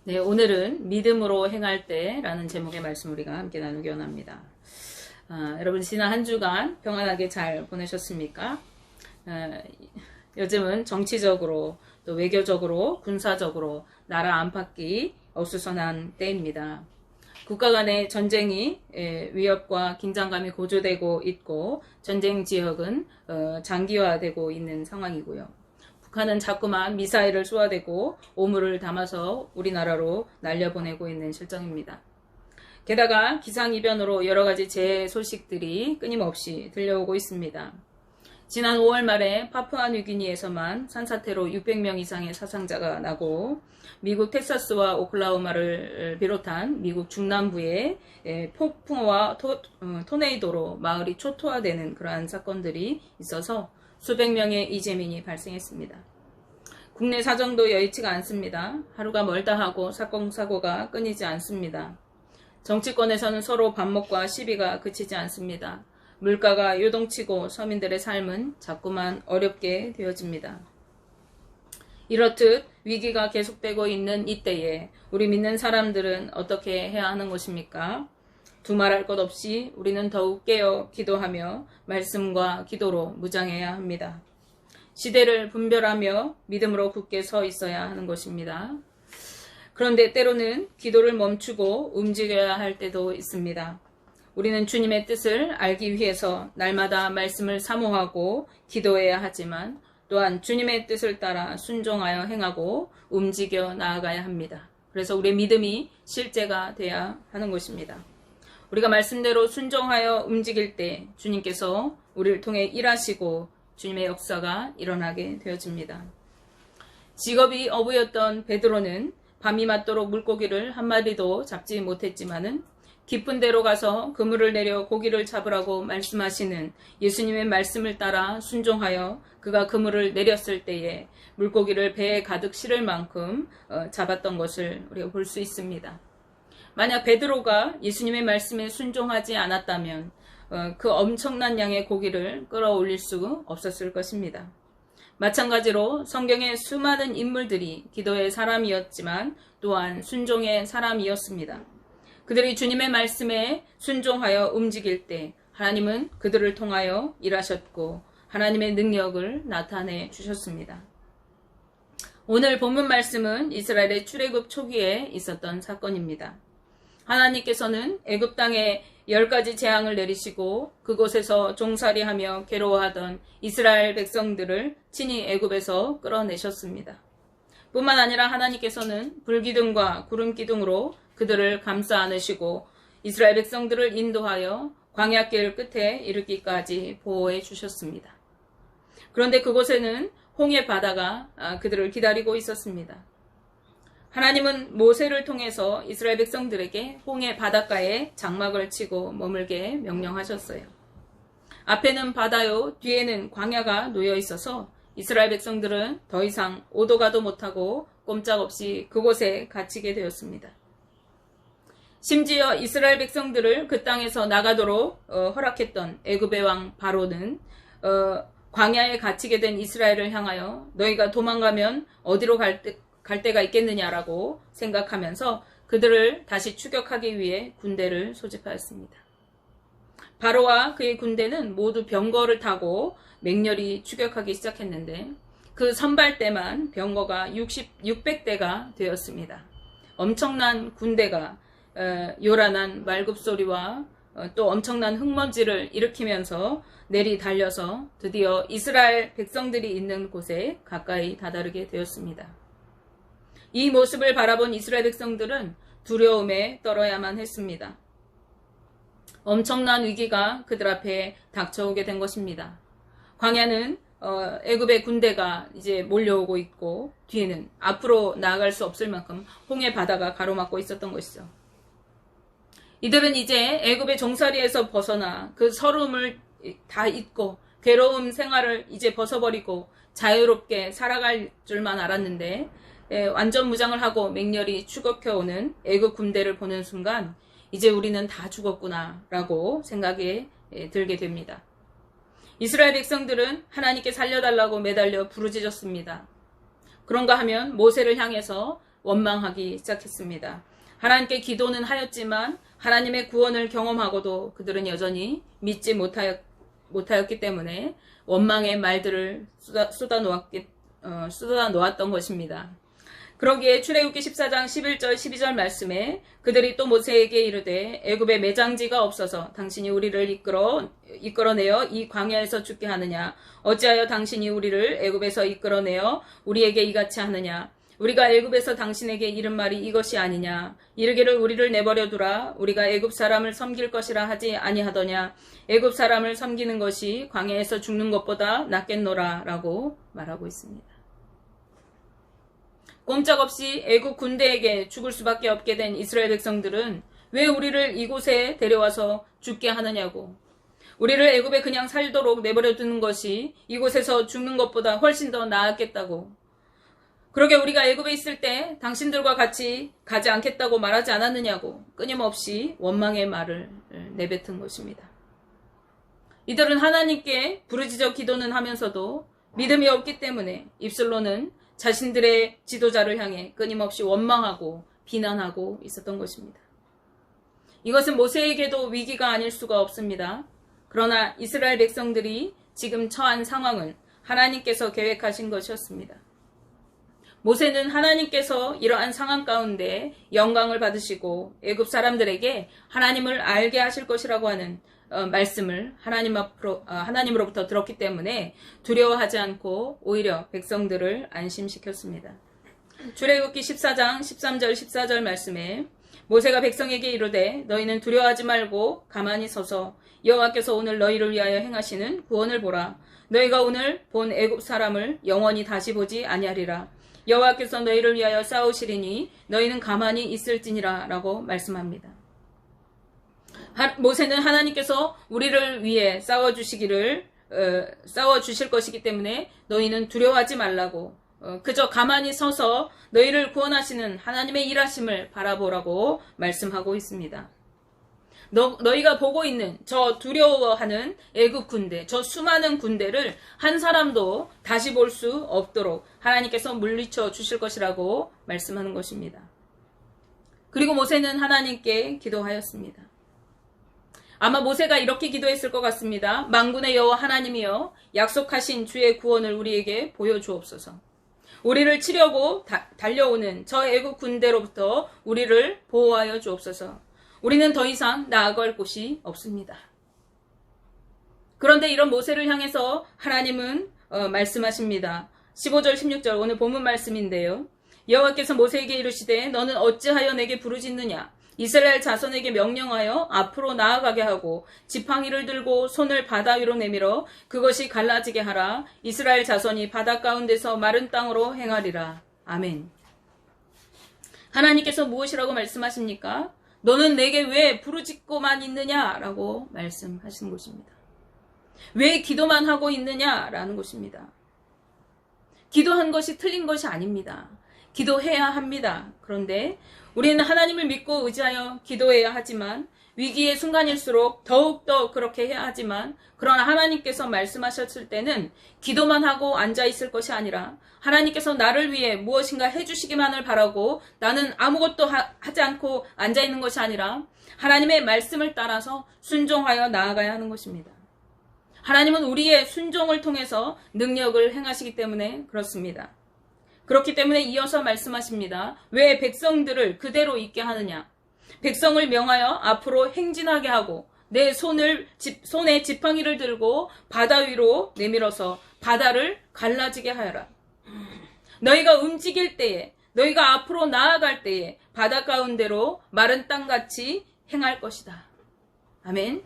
네, 오늘은 믿음으로 행할 때라는 제목의 말씀 우리가 함께 나누기 원합니다. 여러분 지난 한 주간 평안하게 잘 보내셨습니까? 요즘은 정치적으로 또 외교적으로 군사적으로 나라 안팎이 어수선한 때입니다. 국가 간의 전쟁이 위협과 긴장감이 고조되고 있고 전쟁 지역은 장기화되고 있는 상황이고요. 북한은 자꾸만 미사일을 쏘아대고 오물을 담아서 우리나라로 날려보내고 있는 실정입니다. 게다가 기상이변으로 여러가지 재해 소식들이 끊임없이 들려오고 있습니다. 지난 5월 말에 파푸아뉴기니에서만 산사태로 600명 이상의 사상자가 나고 미국 텍사스와 오클라호마를 비롯한 미국 중남부에 폭풍과 토네이도로 마을이 초토화되는 그러한 사건들이 있어서 수백 명의 이재민이 발생했습니다. 국내 사정도 여의치가 않습니다. 하루가 멀다 하고 사건 사고가 끊이지 않습니다. 정치권에서는 서로 반목과 시비가 그치지 않습니다. 물가가 요동치고 서민들의 삶은 자꾸만 어렵게 되어집니다. 이렇듯 위기가 계속되고 있는 이때에 우리 믿는 사람들은 어떻게 해야 하는 것입니까? 두말할 것 없이 우리는 더욱 깨어 기도하며 말씀과 기도로 무장해야 합니다. 시대를 분별하며 믿음으로 굳게 서 있어야 하는 것입니다. 그런데 때로는 기도를 멈추고 움직여야 할 때도 있습니다. 우리는 주님의 뜻을 알기 위해서 날마다 말씀을 사모하고 기도해야 하지만 또한 주님의 뜻을 따라 순종하여 행하고 움직여 나아가야 합니다. 그래서 우리의 믿음이 실제가 돼야 하는 것입니다. 우리가 말씀대로 순종하여 움직일 때 주님께서 우리를 통해 일하시고 주님의 역사가 일어나게 되어집니다. 직업이 어부였던 베드로는 밤이 맞도록 물고기를 한 마리도 잡지 못했지만은 깊은 데로 가서 그물을 내려 고기를 잡으라고 말씀하시는 예수님의 말씀을 따라 순종하여 그가 그물을 내렸을 때에 물고기를 배에 가득 실을 만큼 잡았던 것을 우리가 볼 수 있습니다. 만약 베드로가 예수님의 말씀에 순종하지 않았다면 그 엄청난 양의 고기를 끌어올릴 수 없었을 것입니다. 마찬가지로 성경의 수많은 인물들이 기도의 사람이었지만 또한 순종의 사람이었습니다. 그들이 주님의 말씀에 순종하여 움직일 때 하나님은 그들을 통하여 일하셨고 하나님의 능력을 나타내 주셨습니다. 오늘 본문 말씀은 이스라엘의 출애굽 초기에 있었던 사건입니다. 하나님께서는 애굽 땅에 10가지 재앙을 내리시고 그곳에서 종살이하며 괴로워하던 이스라엘 백성들을 친히 애굽에서 끌어내셨습니다. 뿐만 아니라 하나님께서는 불기둥과 구름기둥으로 그들을 감싸 안으시고 이스라엘 백성들을 인도하여 광야길 끝에 이르기까지 보호해 주셨습니다. 그런데 그곳에는 홍해 바다가 그들을 기다리고 있었습니다. 하나님은 모세를 통해서 이스라엘 백성들에게 홍해 바닷가에 장막을 치고 머물게 명령하셨어요. 앞에는 바다요, 뒤에는 광야가 놓여 있어서 이스라엘 백성들은 더 이상 오도 가도 못하고 꼼짝없이 그곳에 갇히게 되었습니다. 심지어 이스라엘 백성들을 그 땅에서 나가도록 허락했던 애굽의 왕 바로는 광야에 갇히게 된 이스라엘을 향하여 너희가 도망가면 어디로 갈 데가 있겠느냐라고 생각하면서 그들을 다시 추격하기 위해 군대를 소집하였습니다. 바로와 그의 군대는 모두 병거를 타고 맹렬히 추격하기 시작했는데 그 선발대만 병거가 600대가 되었습니다. 엄청난 군대가 요란한 말굽소리와 또 엄청난 흙먼지를 일으키면서 내리 달려서 드디어 이스라엘 백성들이 있는 곳에 가까이 다다르게 되었습니다. 이 모습을 바라본 이스라엘 백성들은 두려움에 떨어야만 했습니다. 엄청난 위기가 그들 앞에 닥쳐오게 된 것입니다. 광야는 애굽의 군대가 이제 몰려오고 있고 뒤에는 앞으로 나아갈 수 없을 만큼 홍해 바다가 가로막고 있었던 것이죠. 이들은 이제 애굽의 종살이에서 벗어나 그 서름을 다 잊고 괴로운 생활을 이제 벗어버리고 자유롭게 살아갈 줄만 알았는데 완전 무장을 하고 맹렬히 추격해오는 애굽 군대를 보는 순간 이제 우리는 다 죽었구나 라고 생각이 들게 됩니다. 이스라엘 백성들은 하나님께 살려달라고 매달려 부르짖었습니다. 그런가 하면 모세를 향해서 원망하기 시작했습니다. 하나님께 기도는 하였지만 하나님의 구원을 경험하고도 그들은 여전히 믿지 못하였기 때문에 원망의 말들을 쏟아놓았던 것입니다. 그러기에 출애굽기 14장 11절 12절 말씀에 그들이 또 모세에게 이르되 애굽에 매장지가 없어서 당신이 우리를 이끌어내어 이 광야에서 죽게 하느냐? 어찌하여 당신이 우리를 애굽에서 이끌어내어 우리에게 이같이 하느냐? 우리가 애굽에서 당신에게 이른 말이 이것이 아니냐? 이르기를 우리를 내버려 두라. 우리가 애굽 사람을 섬길 것이라 하지 아니하더냐? 애굽 사람을 섬기는 것이 광야에서 죽는 것보다 낫겠노라 라고 말하고 있습니다. 꼼짝없이 애굽 군대에게 죽을 수밖에 없게 된 이스라엘 백성들은 왜 우리를 이곳에 데려와서 죽게 하느냐고, 우리를 애굽에 그냥 살도록 내버려 두는 것이 이곳에서 죽는 것보다 훨씬 더 나았겠다고, 그러게 우리가 애굽에 있을 때 당신들과 같이 가지 않겠다고 말하지 않았느냐고 끊임없이 원망의 말을 내뱉은 것입니다. 이들은 하나님께 부르짖어 기도는 하면서도 믿음이 없기 때문에 입술로는 자신들의 지도자를 향해 끊임없이 원망하고 비난하고 있었던 것입니다. 이것은 모세에게도 위기가 아닐 수가 없습니다. 그러나 이스라엘 백성들이 지금 처한 상황은 하나님께서 계획하신 것이었습니다. 모세는 하나님께서 이러한 상황 가운데 영광을 받으시고 애굽 사람들에게 하나님을 알게 하실 것이라고 하는 말씀을 하나님으로부터 들었기 때문에 두려워하지 않고 오히려 백성들을 안심시켰습니다. 출애굽기 14장 13절 14절 말씀에 모세가 백성에게 이르되 너희는 두려워하지 말고 가만히 서서 여호와께서 오늘 너희를 위하여 행하시는 구원을 보라. 너희가 오늘 본 애굽 사람을 영원히 다시 보지 아니하리라. 여호와께서 너희를 위하여 싸우시리니 너희는 가만히 있을지니라 라고 말씀합니다. 모세는 하나님께서 우리를 위해 싸워주실 것이기 때문에 너희는 두려워하지 말라고, 그저 가만히 서서 너희를 구원하시는 하나님의 일하심을 바라보라고 말씀하고 있습니다. 너희가 보고 있는 저 두려워하는 애굽 군대, 저 수많은 군대를 한 사람도 다시 볼 수 없도록 하나님께서 물리쳐 주실 것이라고 말씀하는 것입니다. 그리고 모세는 하나님께 기도하였습니다. 아마 모세가 이렇게 기도했을 것 같습니다. 만군의 여호와 하나님이여, 약속하신 주의 구원을 우리에게 보여주옵소서. 우리를 치려고 달려오는 저 애굽 군대로부터 우리를 보호하여 주옵소서. 우리는 더 이상 나아갈 곳이 없습니다. 그런데 이런 모세를 향해서 하나님은 말씀하십니다. 15절 16절 오늘 본문 말씀인데요. 여호와께서 모세에게 이르시되 너는 어찌하여 내게 부르짖느냐? 이스라엘 자손에게 명령하여 앞으로 나아가게 하고 지팡이를 들고 손을 바다 위로 내밀어 그것이 갈라지게 하라. 이스라엘 자손이 바다 가운데서 마른 땅으로 행하리라. 아멘. 하나님께서 무엇이라고 말씀하십니까? 너는 내게 왜 부르짖고만 있느냐라고 말씀하시는 것입니다. 왜 기도만 하고 있느냐라는 것입니다. 기도한 것이 틀린 것이 아닙니다. 기도해야 합니다. 그런데 우리는 하나님을 믿고 의지하여 기도해야 하지만 위기의 순간일수록 더욱더 그렇게 해야 하지만, 그러나 하나님께서 말씀하셨을 때는 기도만 하고 앉아있을 것이 아니라 하나님께서 나를 위해 무엇인가 해주시기만을 바라고 나는 아무것도 하지 않고 앉아있는 것이 아니라 하나님의 말씀을 따라서 순종하여 나아가야 하는 것입니다. 하나님은 우리의 순종을 통해서 능력을 행하시기 때문에 그렇습니다. 그렇기 때문에 이어서 말씀하십니다. 왜 백성들을 그대로 있게 하느냐? 백성을 명하여 앞으로 행진하게 하고 내 손에 지팡이를 들고 바다 위로 내밀어서 바다를 갈라지게 하여라. 너희가 움직일 때에, 너희가 앞으로 나아갈 때에 바다 가운데로 마른 땅같이 행할 것이다. 아멘.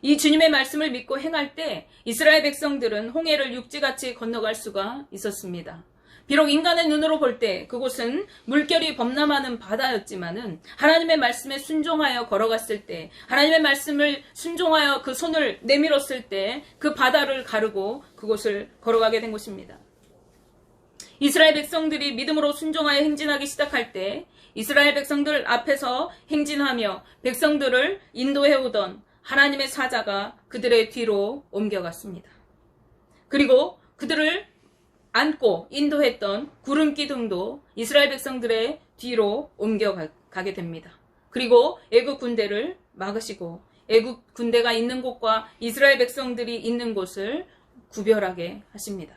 이 주님의 말씀을 믿고 행할 때 이스라엘 백성들은 홍해를 육지같이 건너갈 수가 있었습니다. 비록 인간의 눈으로 볼 때 그곳은 물결이 범람하는 바다였지만은 하나님의 말씀에 순종하여 걸어갔을 때, 하나님의 말씀을 순종하여 그 손을 내밀었을 때 그 바다를 가르고 그곳을 걸어가게 된 것입니다. 이스라엘 백성들이 믿음으로 순종하여 행진하기 시작할 때 이스라엘 백성들 앞에서 행진하며 백성들을 인도해오던 하나님의 사자가 그들의 뒤로 옮겨갔습니다. 그리고 그들을 안고 인도했던 구름 기둥도 이스라엘 백성들의 뒤로 옮겨가게 됩니다. 그리고 애굽 군대를 막으시고 애굽 군대가 있는 곳과 이스라엘 백성들이 있는 곳을 구별하게 하십니다.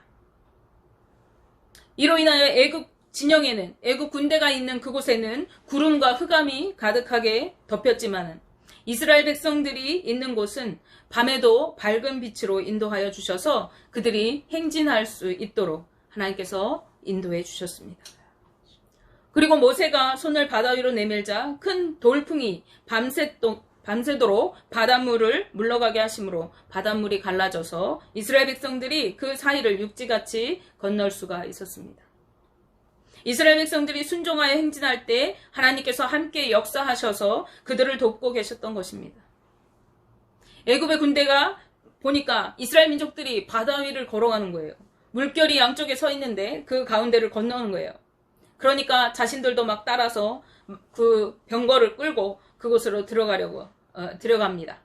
이로 인하여 애굽 진영에는, 애굽 군대가 있는 그곳에는 구름과 흑암이 가득하게 덮였지만 이스라엘 백성들이 있는 곳은 밤에도 밝은 빛으로 인도하여 주셔서 그들이 행진할 수 있도록 하나님께서 인도해 주셨습니다. 그리고 모세가 손을 바다 위로 내밀자 큰 돌풍이 밤새도록 바닷물을 물러가게 하심으로 바닷물이 갈라져서 이스라엘 백성들이 그 사이를 육지같이 건널 수가 있었습니다. 이스라엘 백성들이 순종하여 행진할 때 하나님께서 함께 역사하셔서 그들을 돕고 계셨던 것입니다. 애굽의 군대가 보니까 이스라엘 민족들이 바다 위를 걸어가는 거예요. 물결이 양쪽에 서 있는데 그 가운데를 건너는 거예요. 그러니까 자신들도 막 따라서 그 병거를 끌고 그곳으로 들어갑니다.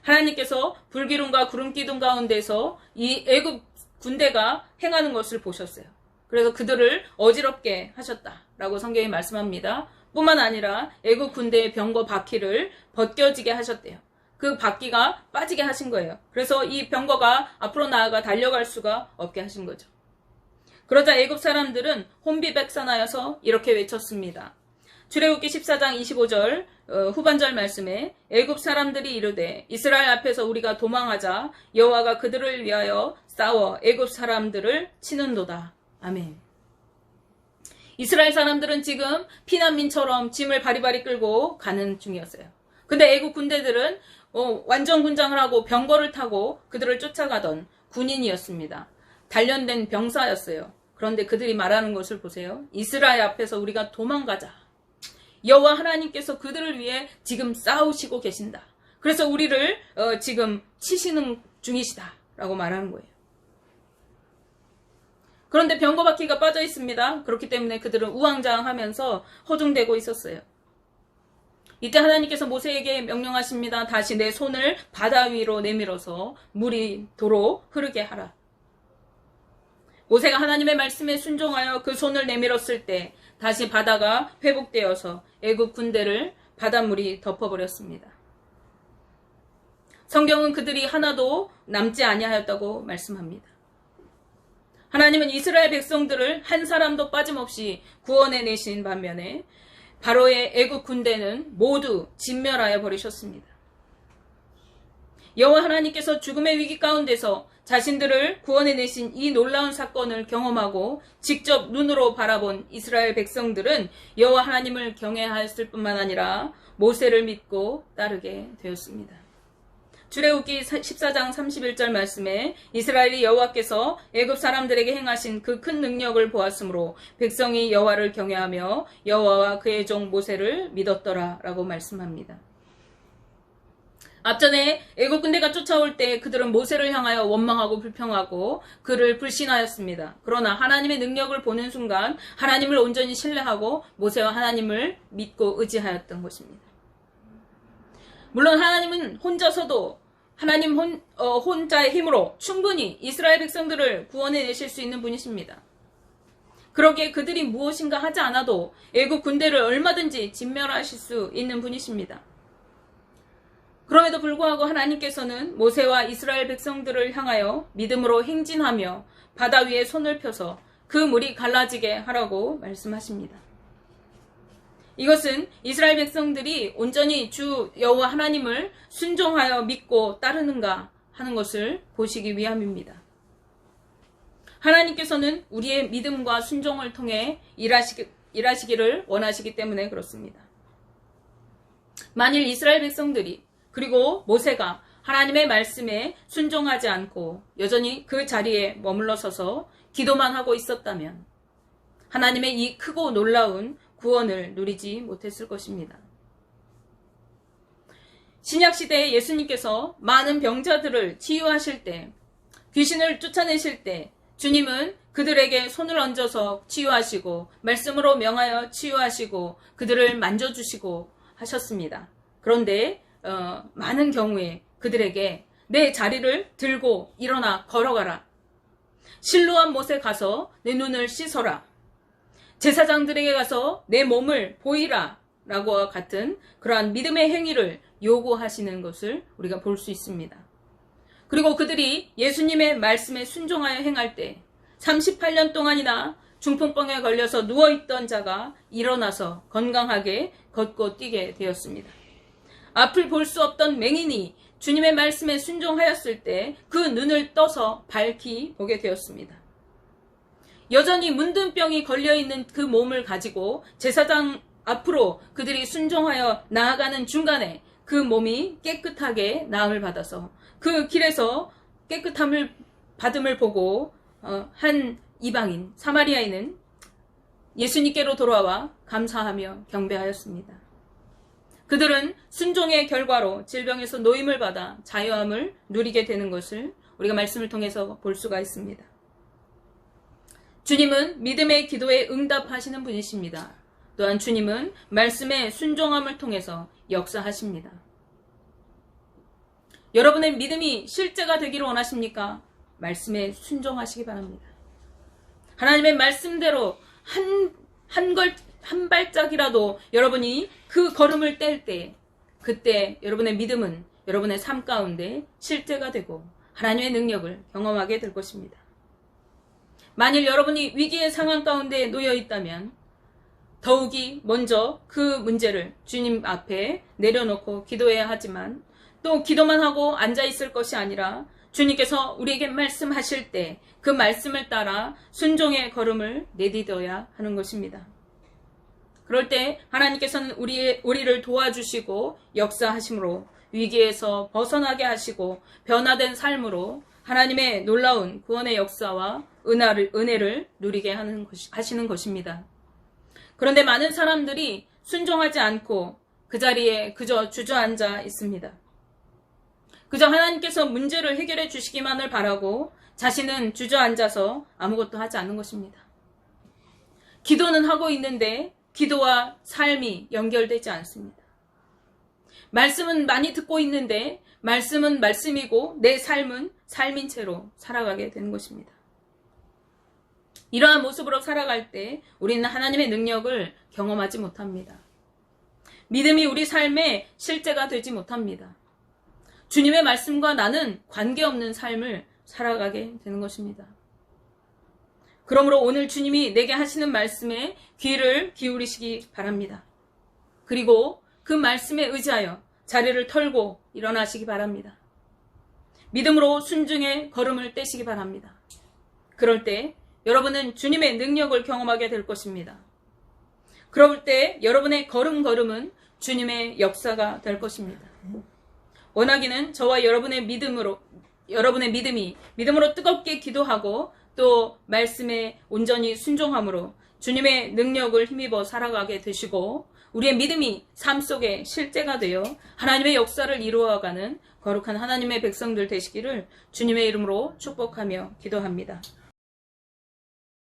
하나님께서 불기둥과 구름기둥 가운데서 이 애굽 군대가 행하는 것을 보셨어요. 그래서 그들을 어지럽게 하셨다라고 성경이 말씀합니다. 뿐만 아니라 애굽 군대의 병거 바퀴를 벗겨지게 하셨대요. 그 바퀴가 빠지게 하신 거예요. 그래서 이 병거가 앞으로 나아가 달려갈 수가 없게 하신 거죠. 그러자 애굽 사람들은 혼비백산하여서 이렇게 외쳤습니다. 출애굽기 14장 25절 후반절 말씀에 애굽 사람들이 이르되 이스라엘 앞에서 우리가 도망하자 여호와가 그들을 위하여 싸워 애굽 사람들을 치는도다. 아멘. 이스라엘 사람들은 지금 피난민처럼 짐을 바리바리 끌고 가는 중이었어요. 근데 애굽 군대들은 완전 군장을 하고 병거를 타고 그들을 쫓아가던 군인이었습니다. 단련된 병사였어요. 그런데 그들이 말하는 것을 보세요. 이스라엘 앞에서 우리가 도망가자. 여호와 하나님께서 그들을 위해 지금 싸우시고 계신다. 그래서 우리를 지금 치시는 중이시다 라고 말하는 거예요. 그런데 병거 바퀴가 빠져 있습니다. 그렇기 때문에 그들은 우왕좌왕하면서 허둥대고 있었어요. 이때 하나님께서 모세에게 명령하십니다. 다시 내 손을 바다 위로 내밀어서 물이 도로 흐르게 하라. 모세가 하나님의 말씀에 순종하여 그 손을 내밀었을 때 다시 바다가 회복되어서 애굽 군대를 바닷물이 덮어버렸습니다. 성경은 그들이 하나도 남지 아니하였다고 말씀합니다. 하나님은 이스라엘 백성들을 한 사람도 빠짐없이 구원해 내신 반면에 바로의 애굽 군대는 모두 진멸하여 버리셨습니다. 여호와 하나님께서 죽음의 위기 가운데서 자신들을 구원해 내신 이 놀라운 사건을 경험하고 직접 눈으로 바라본 이스라엘 백성들은 여호와 하나님을 경외하였을 뿐만 아니라 모세를 믿고 따르게 되었습니다. 출애굽기 14장 31절 말씀에 이스라엘이 여호와께서 애굽 사람들에게 행하신 그 큰 능력을 보았으므로 백성이 여호와를 경외하며 여호와와 그의 종 모세를 믿었더라 라고 말씀합니다. 앞전에 애굽 군대가 쫓아올 때 그들은 모세를 향하여 원망하고 불평하고 그를 불신하였습니다. 그러나 하나님의 능력을 보는 순간 하나님을 온전히 신뢰하고 모세와 하나님을 믿고 의지하였던 것입니다. 물론 하나님은 혼자서도 하나님 혼자의 힘으로 충분히 이스라엘 백성들을 구원해 내실 수 있는 분이십니다. 그러기에 그들이 무엇인가 하지 않아도 애굽 군대를 얼마든지 진멸하실 수 있는 분이십니다. 그럼에도 불구하고 하나님께서는 모세와 이스라엘 백성들을 향하여 믿음으로 행진하며 바다 위에 손을 펴서 그 물이 갈라지게 하라고 말씀하십니다. 이것은 이스라엘 백성들이 온전히 주 여호와 하나님을 순종하여 믿고 따르는가 하는 것을 보시기 위함입니다. 하나님께서는 우리의 믿음과 순종을 통해 일하시기를 원하시기 때문에 그렇습니다. 만일 이스라엘 백성들이 그리고 모세가 하나님의 말씀에 순종하지 않고 여전히 그 자리에 머물러 서서 기도만 하고 있었다면 하나님의 이 크고 놀라운 구원을 누리지 못했을 것입니다. 신약시대에 예수님께서 많은 병자들을 치유하실 때, 귀신을 쫓아내실 때 주님은 그들에게 손을 얹어서 치유하시고 말씀으로 명하여 치유하시고 그들을 만져주시고 하셨습니다. 그런데 많은 경우에 그들에게 내 자리를 들고 일어나 걸어가라. 실로암 못에 가서 내 눈을 씻어라. 제사장들에게 가서 내 몸을 보이라. 라고 같은 그러한 믿음의 행위를 요구하시는 것을 우리가 볼 수 있습니다. 그리고 그들이 예수님의 말씀에 순종하여 행할 때 38년 동안이나 중풍병에 걸려서 누워있던 자가 일어나서 건강하게 걷고 뛰게 되었습니다. 앞을 볼 수 없던 맹인이 주님의 말씀에 순종하였을 때 그 눈을 떠서 밝히 보게 되었습니다. 여전히 문둥병이 걸려있는 그 몸을 가지고 제사장 앞으로 그들이 순종하여 나아가는 중간에 그 몸이 깨끗하게 나음을 받아서 그 길에서 깨끗함을 받음을 보고 한 이방인 사마리아인은 예수님께로 돌아와 감사하며 경배하였습니다. 그들은 순종의 결과로 질병에서 노임을 받아 자유함을 누리게 되는 것을 우리가 말씀을 통해서 볼 수가 있습니다. 주님은 믿음의 기도에 응답하시는 분이십니다. 또한 주님은 말씀의 순종함을 통해서 역사하십니다. 여러분의 믿음이 실제가 되기를 원하십니까? 말씀에 순종하시기 바랍니다. 하나님의 말씀대로 한 발짝이라도 여러분이 그 걸음을 뗄 때, 그때 여러분의 믿음은 여러분의 삶 가운데 실제가 되고 하나님의 능력을 경험하게 될 것입니다. 만일 여러분이 위기의 상황 가운데 놓여 있다면 더욱이 먼저 그 문제를 주님 앞에 내려놓고 기도해야 하지만 또 기도만 하고 앉아있을 것이 아니라 주님께서 우리에게 말씀하실 때 그 말씀을 따라 순종의 걸음을 내디뎌야 하는 것입니다. 그럴 때 하나님께서는 우리를 도와주시고 역사하심으로 위기에서 벗어나게 하시고 변화된 삶으로 하나님의 놀라운 구원의 역사와 은혜를 누리게 하시는 것입니다. 그런데 많은 사람들이 순종하지 않고 그 자리에 그저 주저앉아 있습니다. 그저 하나님께서 문제를 해결해 주시기만을 바라고 자신은 주저앉아서 아무것도 하지 않는 것입니다. 기도는 하고 있는데 기도와 삶이 연결되지 않습니다. 말씀은 많이 듣고 있는데 말씀은 말씀이고 내 삶은 삶인 채로 살아가게 되는 것입니다. 이러한 모습으로 살아갈 때 우리는 하나님의 능력을 경험하지 못합니다. 믿음이 우리 삶에 실제가 되지 못합니다. 주님의 말씀과 나는 관계없는 삶을 살아가게 되는 것입니다. 그러므로 오늘 주님이 내게 하시는 말씀에 귀를 기울이시기 바랍니다. 그리고 그 말씀에 의지하여 자리를 털고 일어나시기 바랍니다. 믿음으로 순종의 걸음을 떼시기 바랍니다. 그럴 때 여러분은 주님의 능력을 경험하게 될 것입니다. 그럴 때 여러분의 걸음걸음은 주님의 역사가 될 것입니다. 원하기는 저와 여러분의 믿음이 믿음으로 뜨겁게 기도하고 또 말씀에 온전히 순종함으로 주님의 능력을 힘입어 살아가게 되시고 우리의 믿음이 삶 속에 실제가 되어 하나님의 역사를 이루어가는 거룩한 하나님의 백성들 되시기를 주님의 이름으로 축복하며 기도합니다.